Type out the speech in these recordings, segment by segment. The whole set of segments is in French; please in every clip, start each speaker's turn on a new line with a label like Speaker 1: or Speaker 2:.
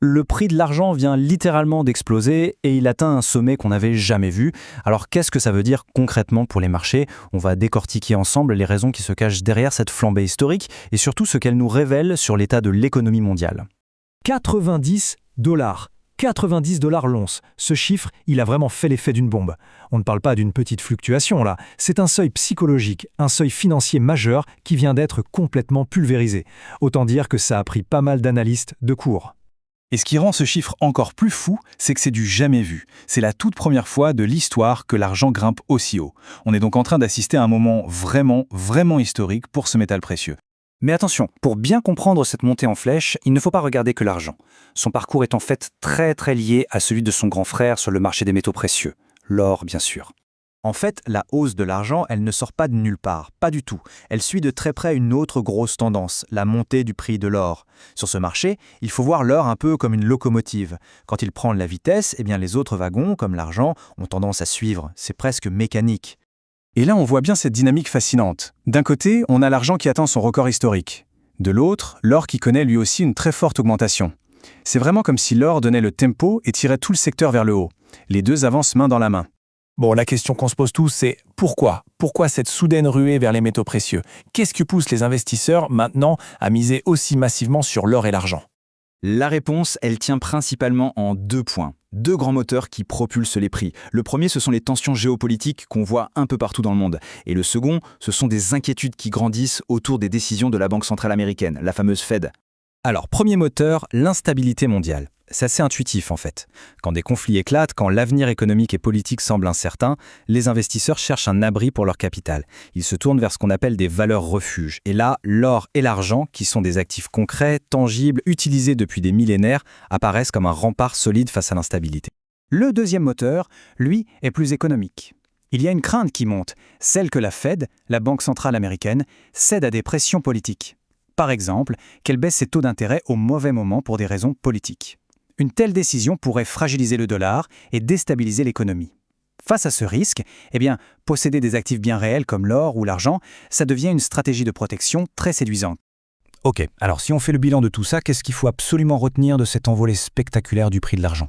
Speaker 1: Le prix de l'argent vient littéralement d'exploser et il atteint un sommet qu'on n'avait jamais vu. Alors qu'est-ce que ça veut dire concrètement pour les marchés? On va décortiquer ensemble les raisons qui se cachent derrière cette flambée historique et surtout ce qu'elle nous révèle sur l'état de l'économie mondiale.
Speaker 2: 90 dollars. 90 dollars l'once. Ce chiffre, il a vraiment fait l'effet d'une bombe. On ne parle pas d'une petite fluctuation là, c'est un seuil psychologique, un seuil financier majeur qui vient d'être complètement pulvérisé. Autant dire que ça a pris pas mal d'analystes de cours.
Speaker 3: Et ce qui rend ce chiffre encore plus fou, c'est que c'est du jamais vu. C'est la toute première fois de l'histoire que l'argent grimpe aussi haut. On est donc en train d'assister à un moment vraiment historique pour ce métal précieux.
Speaker 1: Mais attention, pour bien comprendre cette montée en flèche, il ne faut pas regarder que l'argent. Son parcours est en fait très lié à celui de son grand frère sur le marché des métaux précieux, l'or bien sûr. En fait, la hausse de l'argent, elle ne sort pas de nulle part, pas du tout. Elle suit de très près une autre grosse tendance, la montée du prix de l'or. Sur ce marché, il faut voir l'or un peu comme une locomotive. Quand il prend de la vitesse, les autres wagons, comme l'argent, ont tendance à suivre. C'est presque mécanique.
Speaker 3: Et là, on voit bien cette dynamique fascinante. D'un côté, on a l'argent qui atteint son record historique. De l'autre, l'or qui connaît lui aussi une très forte augmentation. C'est vraiment comme si l'or donnait le tempo et tirait tout le secteur vers le haut. Les deux avancent main dans la main.
Speaker 4: Bon, la question qu'on se pose tous, c'est pourquoi? Pourquoi cette soudaine ruée vers les métaux précieux? Qu'est-ce qui pousse les investisseurs maintenant à miser aussi massivement sur l'or et l'argent?
Speaker 1: La réponse, elle tient principalement en deux points. Deux grands moteurs qui propulsent les prix. Le premier, ce sont les tensions géopolitiques qu'on voit un peu partout dans le monde. Et le second, ce sont des inquiétudes qui grandissent autour des décisions de la Banque centrale américaine, la fameuse Fed. Alors, premier moteur, l'instabilité mondiale. C'est assez intuitif en fait. Quand des conflits éclatent, quand l'avenir économique et politique semble incertain, les investisseurs cherchent un abri pour leur capital. Ils se tournent vers ce qu'on appelle des valeurs refuges. Et là, l'or et l'argent, qui sont des actifs concrets, tangibles, utilisés depuis des millénaires, apparaissent comme un rempart solide face à l'instabilité. Le deuxième moteur, lui, est plus économique. Il y a une crainte qui monte, celle que la Fed, la Banque centrale américaine, cède à des pressions politiques. Par exemple, qu'elle baisse ses taux d'intérêt au mauvais moment pour des raisons politiques. Une telle décision pourrait fragiliser le dollar et déstabiliser l'économie. Face à ce risque, posséder des actifs bien réels comme l'or ou l'argent, ça devient une stratégie de protection très séduisante.
Speaker 2: Ok, alors si on fait le bilan de tout ça, qu'est-ce qu'il faut absolument retenir de cette envolée spectaculaire du prix de l'argent?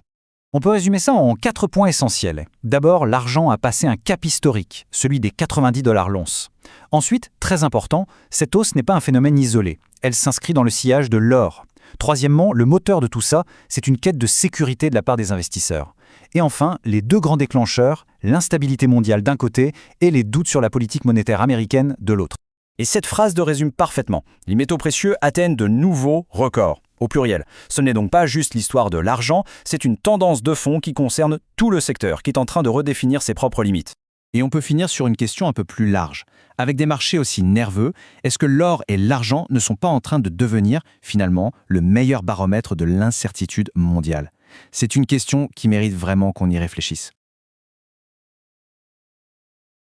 Speaker 1: On peut résumer ça en 4 points essentiels. D'abord, l'argent a passé un cap historique, celui des 90 dollars l'once. Ensuite, très important, cette hausse n'est pas un phénomène isolé. Elle s'inscrit dans le sillage de l'or. Troisièmement, le moteur de tout ça, c'est une quête de sécurité de la part des investisseurs. Et enfin, les deux grands déclencheurs, l'instabilité mondiale d'un côté et les doutes sur la politique monétaire américaine de l'autre. Et cette phrase le résume parfaitement. Les métaux précieux atteignent de nouveaux records, au pluriel. Ce n'est donc pas juste l'histoire de l'argent, c'est une tendance de fond qui concerne tout le secteur, qui est en train de redéfinir ses propres limites. Et on peut finir sur une question un peu plus large. Avec des marchés aussi nerveux, est-ce que l'or et l'argent ne sont pas en train de devenir, finalement, le meilleur baromètre de l'incertitude mondiale? C'est une question qui mérite vraiment qu'on y réfléchisse.